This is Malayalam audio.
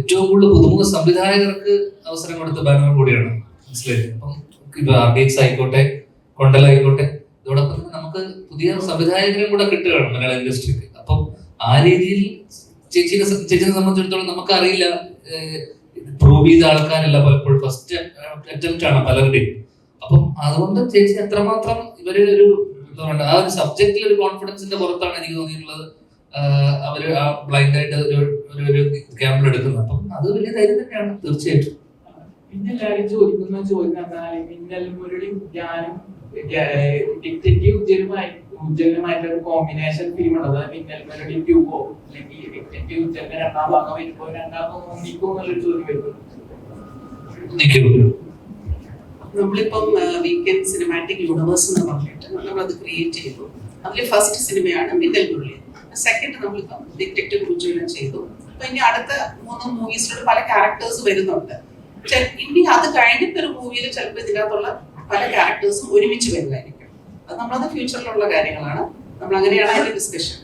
ഏറ്റവും കൂടുതൽ പുതുമുഖ സംവിധായകർക്ക് അവസരം കൊടുത്ത ബാനർ കൂടിയാണ്. മനസ്സിലായി? അപ്പം ഇപ്പൊ RDX ആയിക്കോട്ടെ, കൊണ്ടലായിക്കോട്ടെ, ഇതോടൊപ്പം തന്നെ നമുക്ക് പുതിയ സംവിധായകരും കൂടെ കിട്ടുകയാണ് മലയാള ഇൻഡസ്ട്രിക്ക്. അപ്പം ആ രീതിയിൽ ചേച്ചിനെ സംബന്ധിച്ചിടത്തോളം നമുക്കറിയില്ല, പ്രൂവ് ചെയ്ത ആൾക്കാരല്ല പലപ്പോഴും, ഫസ്റ്റ് അറ്റംപ്റ്റ് ആണ് പലരുടെയും. അപ്പം അതുകൊണ്ട് ചേച്ചി എത്രമാത്രം ഇവര് ഒരു എന്താ പറയുക, ആ ഒരു സബ്ജക്റ്റിൽ ഒരു കോൺഫിഡൻസിന്റെ പുറത്താണ് എനിക്ക് തോന്നിയിട്ടുള്ളത് അവര് ആ ബ്ലൈൻഡ് ആയിട്ട് ഒരു ക്യാമ്പിൽ എടുക്കുന്നത്. അപ്പം അത് വലിയ ധൈര്യം തന്നെയാണ് തീർച്ചയായിട്ടും. പിന്നെ എല്ലാവരും ചോദിക്കുന്ന ചോദ്യം എന്നാൽ മിന്നൽ മുരളിയും ഞാനും ഡിറ്റക്റ്റീവ് ഉജ്ജലുമായിട്ടുള്ള ഒരു കോമ്പിനേഷൻ ഫിലിം ഉണ്ട്. അതായത് മിന്നൽ മുരളി 2 അല്ലെങ്കിൽ ഡിറ്റക്റ്റീവ് ഉജ്ജലിന്റെ 2ാം ഭാഗം വരുമ്പോൾ 2ാം ഭാഗം നിൽക്കും എന്നുള്ളൊരു ചോദ്യം വരുന്നു. നമ്മളിപ്പം വീക്കെൻഡ് സിനിമാറ്റിക് യൂണിവേഴ്സ് എന്ന് പറഞ്ഞിട്ട് നമ്മളത് ക്രിയേറ്റ് ചെയ്തു. അതിൽ ഫസ്റ്റ് സിനിമയാണ് മിന്നൽ മുരളി. സെക്കൻഡ് നമ്മളിപ്പം ഡിറ്റക്റ്റീവ് ഉജ്ജലം ചെയ്തു. അപ്പൊ ഇനി അടുത്ത 3 മൂവീസിലുള്ള പല ക്യാരക്ടേഴ്സ് വരുന്നുണ്ട്. ഇനി അത് കഴിഞ്ഞിട്ടൊരു മൂവിയിൽ ചിലപ്പോൾ ഇതിനകത്തുള്ള പല ക്യാരക്ടേഴ്സും ഒരുമിച്ച് വരുന്നതായിരിക്കും. അത് നമ്മളത് ഫ്യൂച്ചറിലുള്ള കാര്യങ്ങളാണ്. നമ്മൾ അങ്ങനെയാണ് അതിന്റെ ഡിസ്കഷൻ.